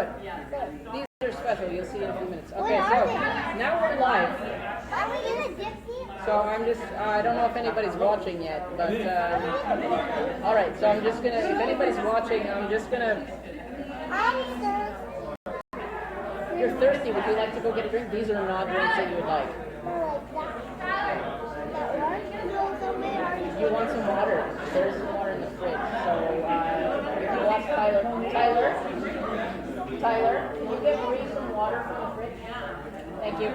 Good. These are special. You'll see in a few minutes. Okay, so now we're live. Are we in a gypsy? So I'm just, I don't know if anybody's watching yet, but, all right, so I'm just going to, if anybody's watching, I'm just going to... You're thirsty. Would you like to go get a drink? These are not drinks that you would like. You want some water? There's some water in the fridge. So, if you watch Tyler, can you get Marie some water from the fridge? Thank you.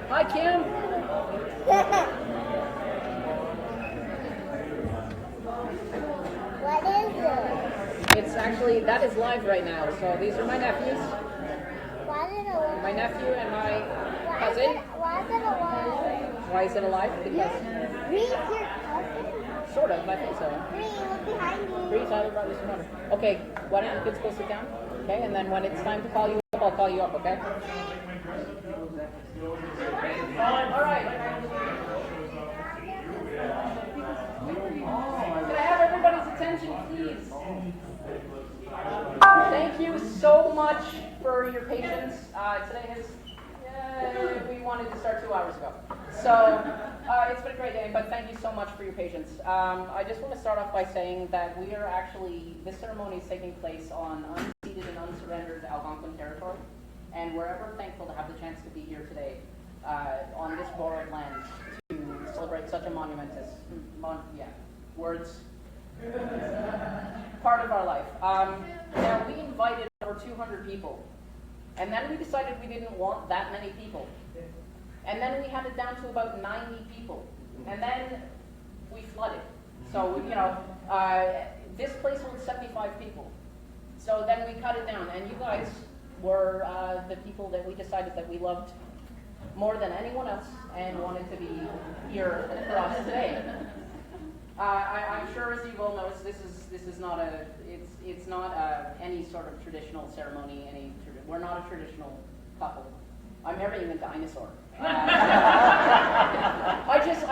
Hi, Kim. What is it? It's actually, that is live right now. So these are my nephews. Why is it alive? My nephew and my cousin. Why is it alive? Why is it alive? Because Reed's your cousin? sort of, I think so. Reed, look behind you. Bree, Tyler brought me some water. Okay, why don't you kids go sit down? Okay, and then when it's time to call you up, I'll call you up, okay? All right. Can I have everybody's attention, please? Thank you so much for your patience. Today is, we wanted to start 2 hours ago. So it's been a great day, but thank you so much for your patience. I just want to start off by saying that we are actually, this ceremony is taking place on unceded and unsurrendered Algonquin territory, and we're ever thankful to have the chance to be here today on this borrowed land to celebrate such a monumentous, words, part of our life. Now, we invited over 200 people, and then we decided we didn't want that many people. And then we had it down to about 90 people, and then we flooded. So, this place holds 75 people. So then we cut it down, and you guys were the people that we decided that we loved more than anyone else and wanted to be here for us today. I'm sure, as you will notice, this is not any sort of traditional ceremony. We're not a traditional couple. I'm marrying a dinosaur. I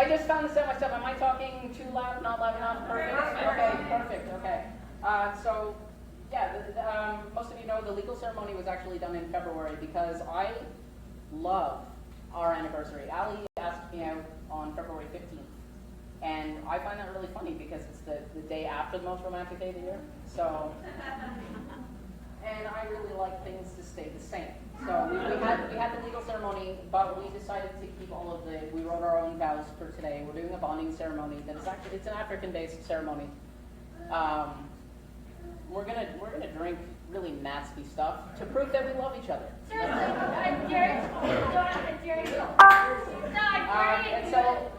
just found this out myself. Am I talking too loud? Not loud enough? Perfect. Okay. Perfect. Okay. Most of you know the legal ceremony was actually done in February because I love our anniversary. Ali asked me out on February 15th. And I find that really funny because it's the day after the most romantic day of the year. So, and I really like things to stay the same. So we had the legal ceremony, but we decided to keep we wrote our own vows for today. We're doing a bonding ceremony that is actually, it's an African-based ceremony. We're gonna drink really nasty stuff to prove that we love each other. And so,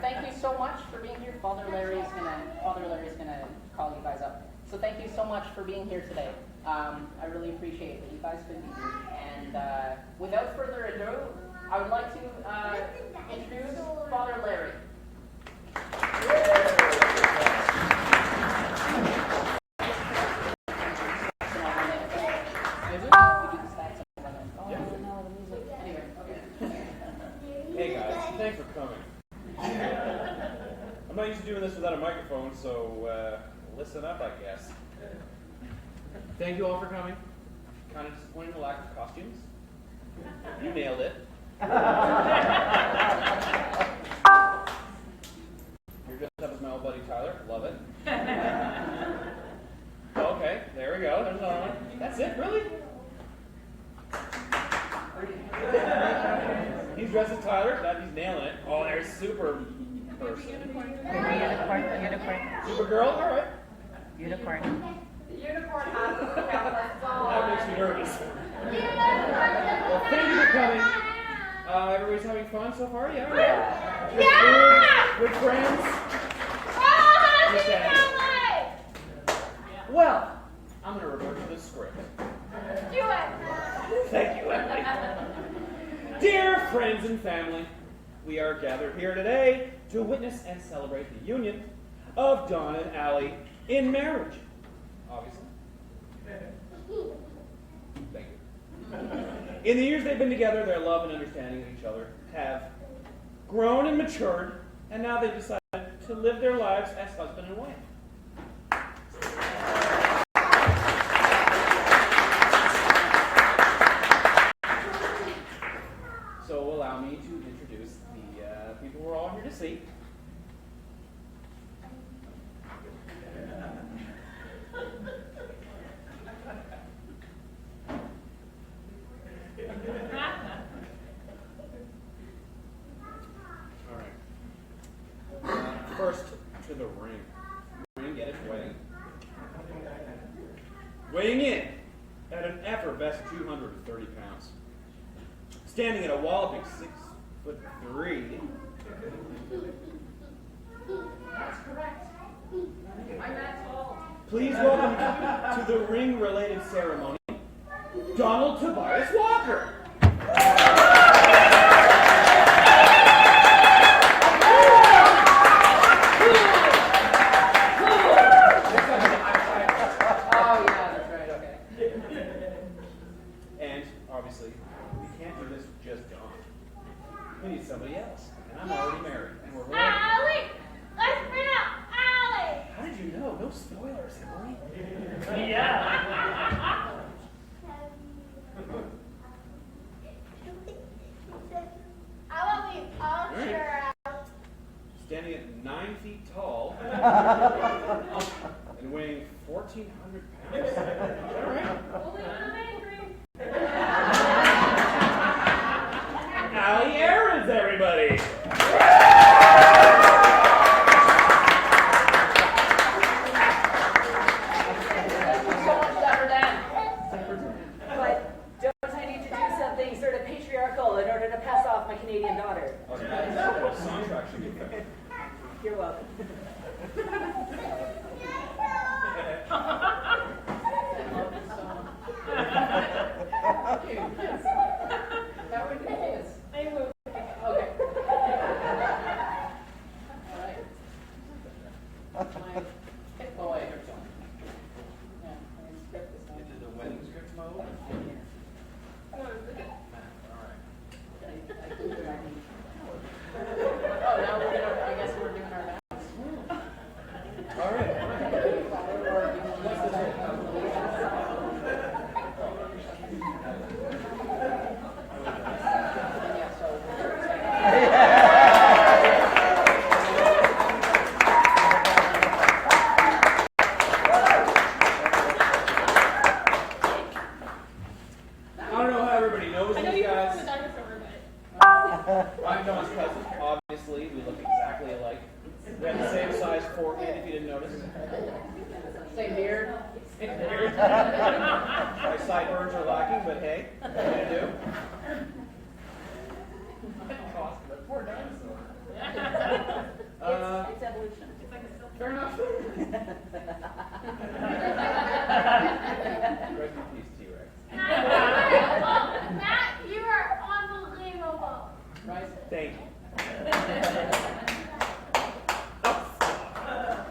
thank you so much for being here. Father Larry's gonna call you guys up. So thank you so much for being here today. I really appreciate that you guys could be here. And without further ado, I would like to introduce Father Larry. Hey guys, thanks for coming. I'm not used to doing this without a microphone, so listen up, I guess. Thank you all for coming. Kind of disappointing the lack of costumes. You nailed it. You're dressed up as my old buddy Tyler. Love it. Okay, there we go. There's another one. That's it, really? He's dressed as Tyler. He's nailing it. Oh, there's super person. Unicorn. Supergirl? All right. Unicorn. The unicorn has to look out. That makes me nervous. Well, thank you for coming. Everybody's having fun so far? Yeah? Yeah! Good friends? Okay. Well, I'm going to revert to the script. Do it! Thank you, Emily. Dear friends and family, we are gathered here today to witness and celebrate the union of Don and Allie in marriage. Obviously. Thank you. In the years they've been together, their love and understanding of each other have grown and matured, and now they've decided to live their lives as husband and wife. So allow me to introduce the people we're all here to see. All right. First to the ring. Ring at its wedding. Weighing in at an effervescent 230 pounds. Standing at a walloping 6'3". That's correct. I'm that tall. Please welcome to the ring-related ceremony, Donald Tobias Walker. Oh, yeah, that's right, okay. And obviously, we can't do this with just Don. We need somebody else, and I'm already married, and we're rolling. Allie! Let's bring out Allie! How did you know? No spoilers, Emily. I want the usher out. Standing at 9 feet tall and weighing 1,400 pounds. Is that right? Allie Aarons, everybody! So much better than. But don't I need to do something sort of patriarchal in order to pass off my Canadian daughter? Soundtrack should be good. You're welcome. That would be his. Okay. All right. My hit boy. Yeah, I mean, script this one. Into the wedding script mode. All right. Oh, now we're gonna, I guess we're doing our vows. All right. Yeah, so. I don't know how everybody knows I know these you guys. perform the dinosaur, but. I'm Don's cousin. Obviously, we look exactly alike. We have the same size forehead, if you didn't notice. Same beard. My sideburns are lacking, but hey, what are you gonna do? Poor dinosaur. It's evolution. Fair enough. Rest in peace, T-Rex. Matt, you are unbelievable. Right? Thank you.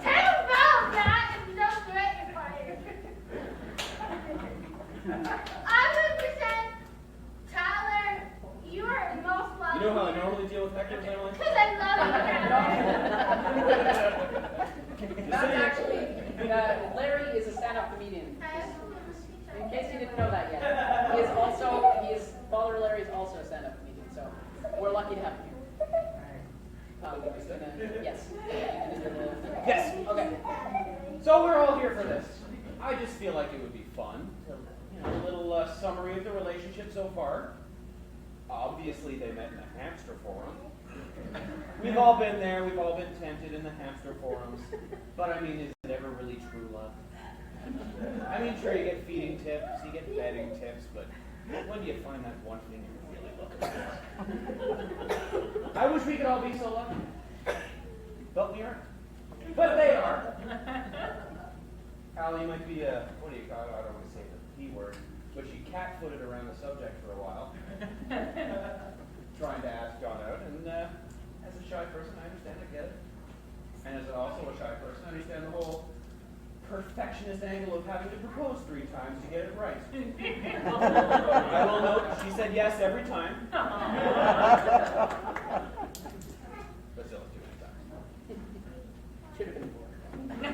Take a bow, Matt, and don't do it, you're fired. 100% Tyler, you are the most loved. You know how I normally deal with hecklers, Emily? Because I love That's actually, Larry is a stand-up comedian. In case you didn't know that yet. Father Larry is also a stand-up comedian, so we're lucky to have him here. Yes. Yes. Okay. So we're all here for this. I just feel like it would be fun to, a little summary of the relationship so far. Obviously, they met in the hamster forum. We've all been there. We've all been tempted in the hamster forums. But I mean, is it ever really true love? I mean, sure, you get feeding tips, you get bedding tips, but when do you find that one thing you're really looking for? I wish we could all be so lucky. But we aren't. But they are. Allie, you might be what do you call it? I don't want to say the P word, but she cat-footed around the subject for a while, trying to ask John out. And as a shy person, I understand, I get it. And as also a shy person, I understand the whole perfectionist angle of having to propose 3 times to get it right. I will note She said yes every time. But still, too many times. Should have been more. Do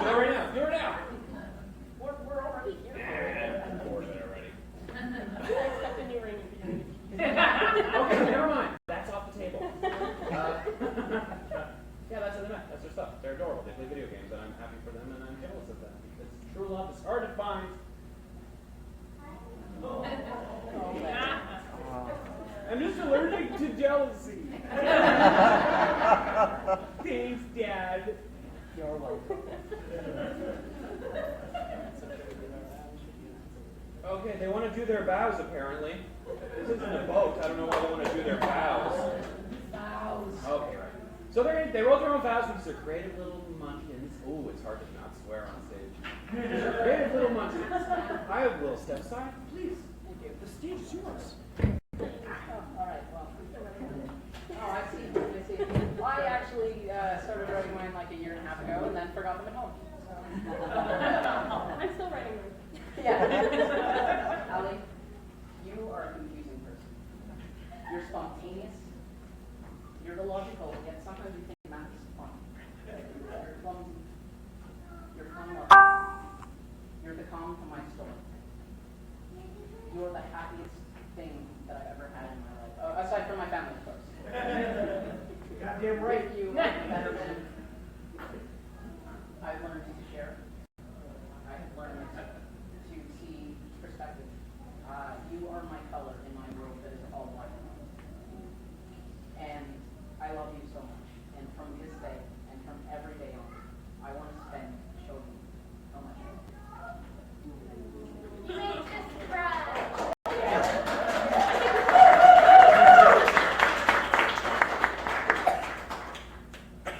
it right now. Do it now. We're already here. I'm bored of it already. Except a new ring. Okay, never mind. That's off the table. Yeah, that's what they meant. That's their stuff. They're adorable. They play video games, and I'm happy for them, and I'm jealous of them because true love is hard to find. I'm just allergic to jealousy. Thanks, Dad. You're welcome. Okay, they want to do their vows, apparently. This isn't a boat. I don't know why they want to do their vows. Okay, right. So they wrote their own vows because they're creative little munchkins. Ooh, it's hard to not swear on stage. They're creative little munchkins. I will step aside, please. Thank you. The stage is yours. Oh, all right. Well. Oh, I see. I actually started writing mine like a year and a half ago, and then forgot them at home. I'm still writing them. Yeah. Allie, you are a confusing person. You're spontaneous. You're illogical, yet sometimes you think math is fun. You're clumsy. You're fun-loving. You're the calm to my storm. You're the happiest thing that I've ever had in my life. Aside from my family, of course. Goddamn With you, I'm a better man. I've learned to share. I have learned to see perspective. You are my color in my world that is all black and white. And I love you so much. And from this day, and from every day on, I want to spend showing you how much I love you. You made sister cry.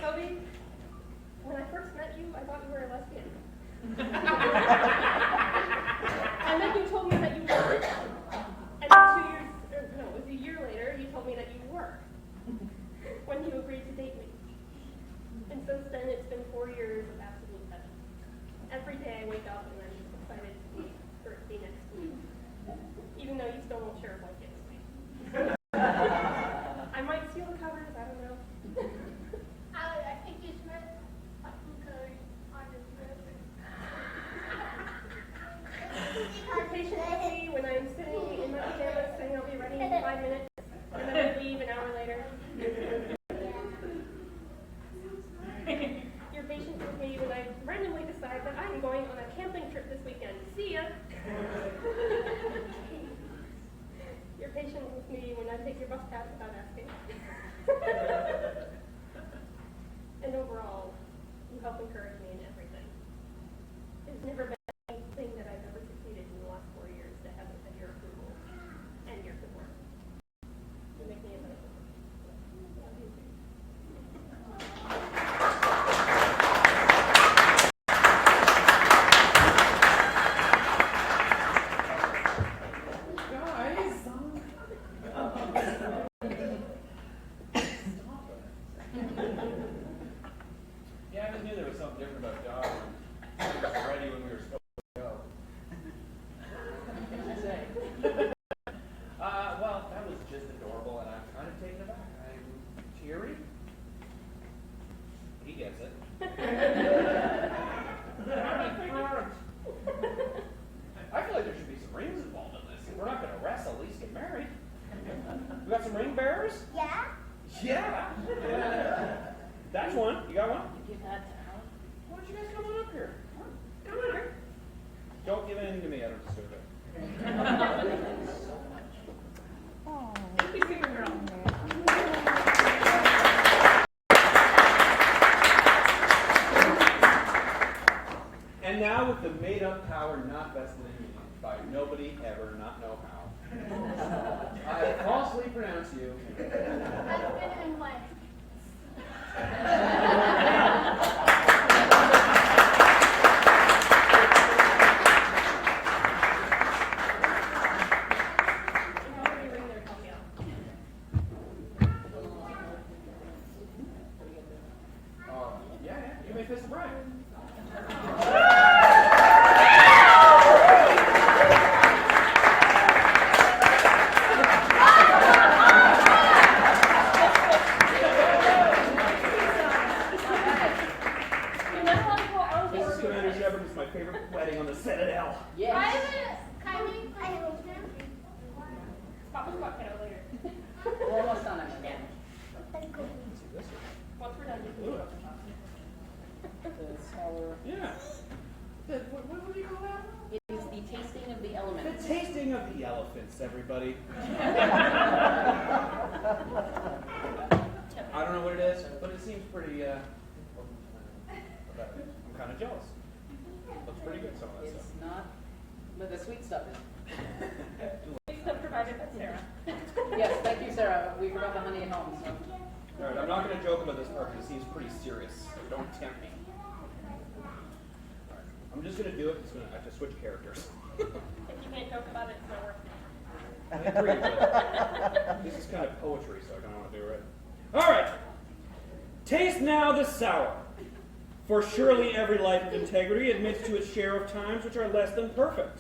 Toby, when I first met you, I thought you were a lesbian. And then you told me that you weren't. And then 2 years, or no, it was a year later, you told me that you were. When you agreed to date me. And since then, it's been 4 years of absolute heaven. Every day I wake up and I'm just excited to be next to you. Even though you still won't share a blanket with me. I might steal the covers, I don't know. I think you meant fucking code on this You're patient with me when I'm sitting in my pajamas saying I'll be ready in 5 minutes. And then I leave an hour later. You're patient with me when I randomly decide that I'm going on a camping trip this weekend. See ya! You're patient with me when I take your bus pass without asking. And overall, you help encourage me in everything. There's never been anything that I've ever succeeded in the last 4 years that hasn't had your approval and your support. You make me a better person. Love you too. Guys! Yeah, I just knew there was something different about Dog. He was ready when we were supposed to go. What did you say? Well, that was just adorable, and I'm kind of taken aback. I'm teary. He gets it. I feel like there should be some rings involved in this. If we're not going to wrestle, at least get married. We got some ring bearers? Yeah? Yeah. That's one. You got one? Give that to Allie. Why don't you guys come on up here? Come on here. Don't give in to me. I don't deserve it. Thank you, Supergirl. And now with the made-up power not vested in me by nobody ever not know how, I falsely pronounce you. Husband and wife. Yeah, you may fist the bride. Citadel. Yes. Kindly, Papa's got kiddo later. We're almost done again. Once we're done, you can go to the shop. The sour. Yeah. What do you call that? It is the tasting of the The elements. tasting of the elephants, everybody. I don't know what it is, but it seems pretty, I'm kind of jealous. Looks pretty good, some of that It's stuff. not, but the sweet stuff is. It's still provided by Sarah. Yes, thank you, Sarah. We forgot the honey at home, so. All right, I'm not going to joke about this part because it seems pretty serious. Don't tempt me. All right, I'm just going to do it. I have to switch characters. If you can't joke about it, it's not worth it. I agree, but this is kind of poetry, so I kind of want to do it right. All right. Taste now the sour. For surely every life of integrity admits to its share of times which are less than perfect.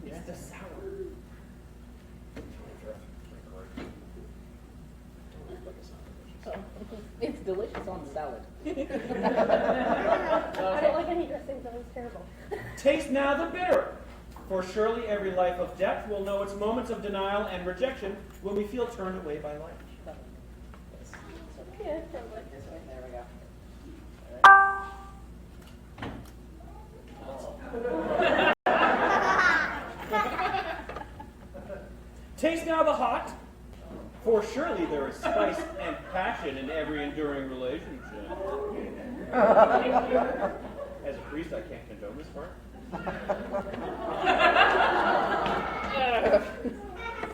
It's the sour. It's delicious on salad. I don't like any dressings, that was terrible. Taste now the bitter. For surely every life of depth will know its moments of denial and rejection when we feel turned away by life. Yeah, probably. This way, there we go. Taste now the hot. For surely there is spice and passion in every enduring relationship. As a priest, I can't condone this part.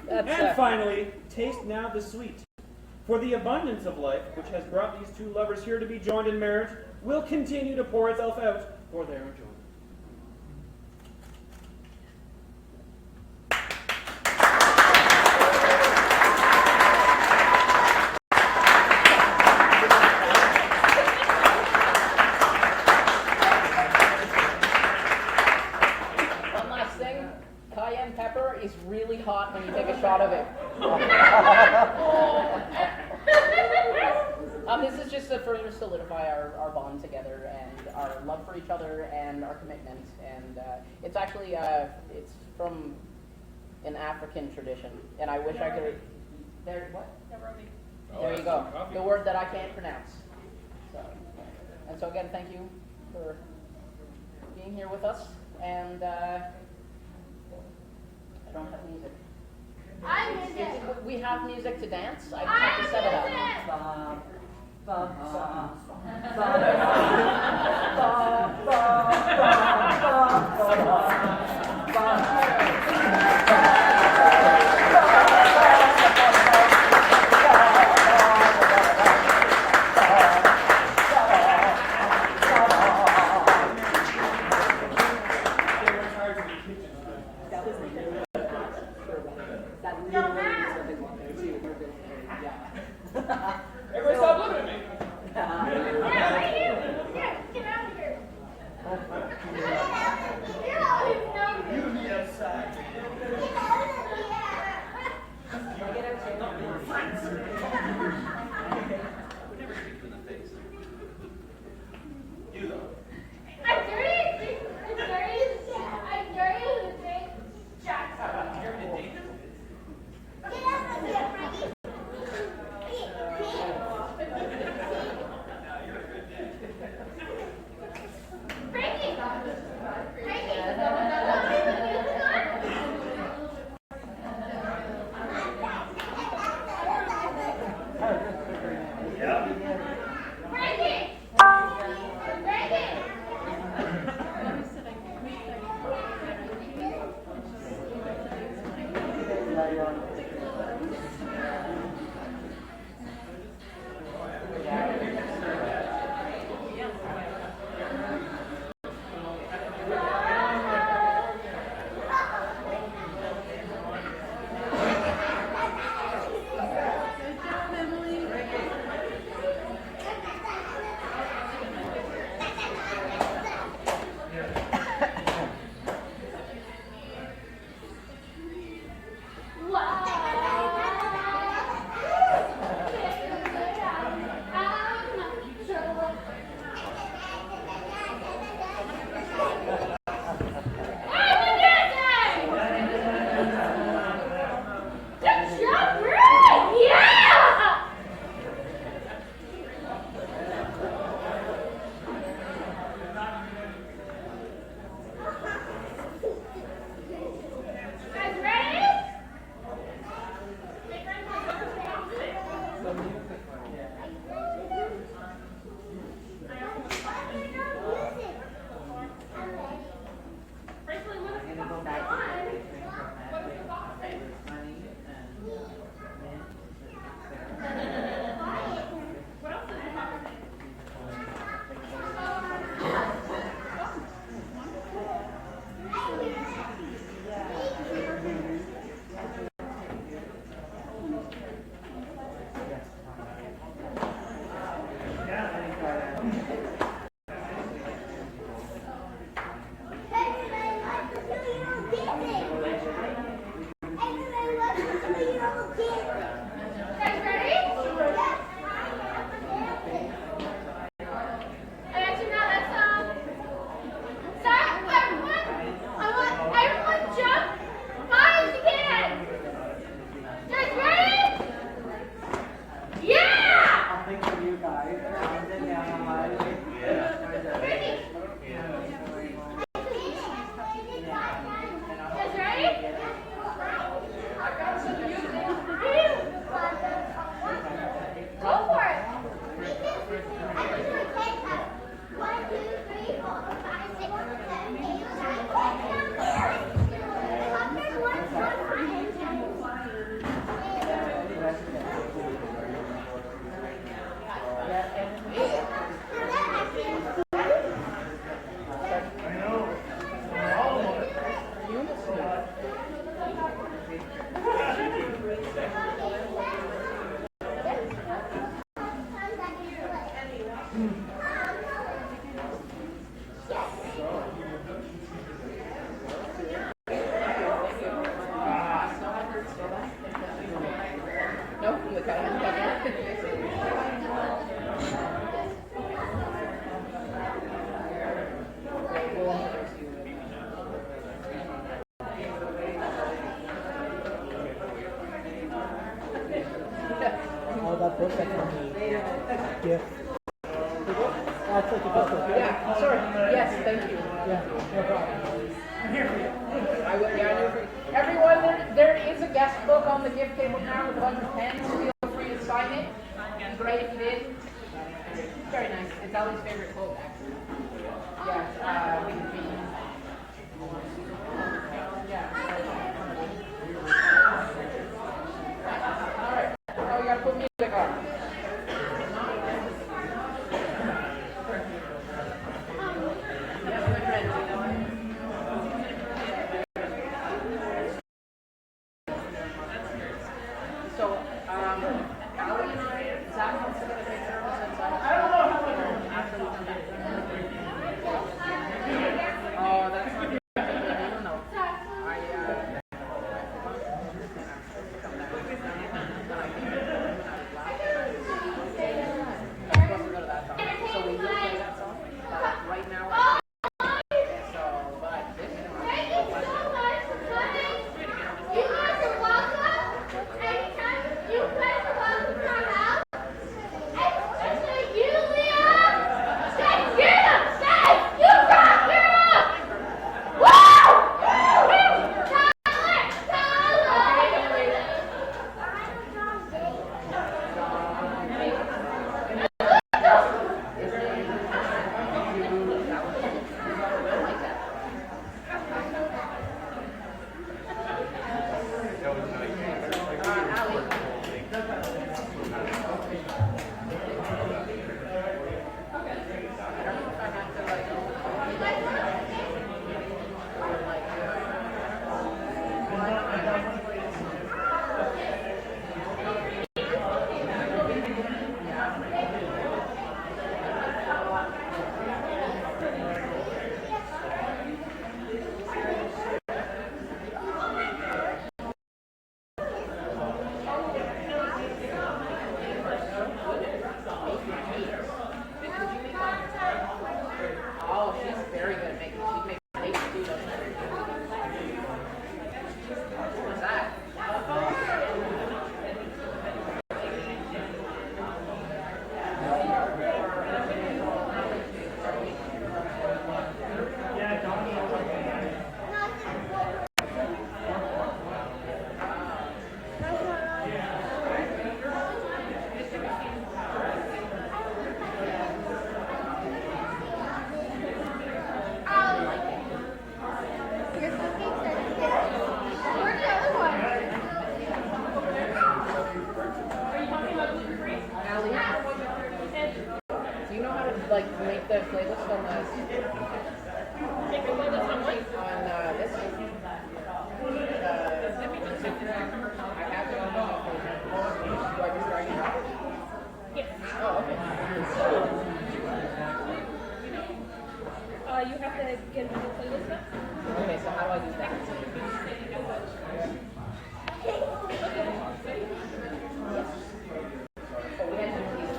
And finally, taste now the sweet. For the abundance of life, which has brought these two lovers here to be joined in marriage, will continue to pour itself out for their enjoyment. One last thing, cayenne pepper is really hot when you take a shot of it. This is just to further solidify our bond together and our love for each other and our commitment. And it's actually, it's from an African tradition. And I wish I could, there, what? Nairobi. There you go. The word that I can't pronounce. So, and so again, thank you for being here with us. And I don't have music. We have music to dance. I just have to set it up. Everybody stop looking at me. Yeah, right here. Get out of here. gift. That's like a gift. Okay? Yeah, sorry. Yes, thank you. Yeah, no problem. I'm here for you. I will, yeah, I know. Everyone, there is a guest book on the gift table now with a bunch of pens. Feel free to sign it. It'd be great if you did. Very nice. It's Ellie's favorite quote, actually. Yes, we could be. Yeah. All right. Oh, we gotta put music on. Yes, my friend. So, Allie and I, Zach wants to get a picture of us inside. I don't know how to after we come back. Oh, that's not good. I don't know. So we will play that song, but right now, so, but this is Thank you so much for coming. You guys are welcome. Anytime you guys are welcome to our house. Especially you, Leon. Say, get up. Say, you rock, girl. Woo! Tyler, Oh, she's very good at making. She makes cakes too, doesn't she? What's that? Allie, do you know how to like make the playlist on the Make a playlist on what? on this? I have it on the phone. Do I just drag it out? Yes. Oh, okay. You have to get into the playlist now. Okay, so how do I do that? Oh, we had to do these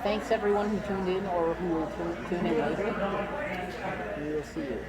Thanks everyone who tuned in or who will tune in later. We will see you.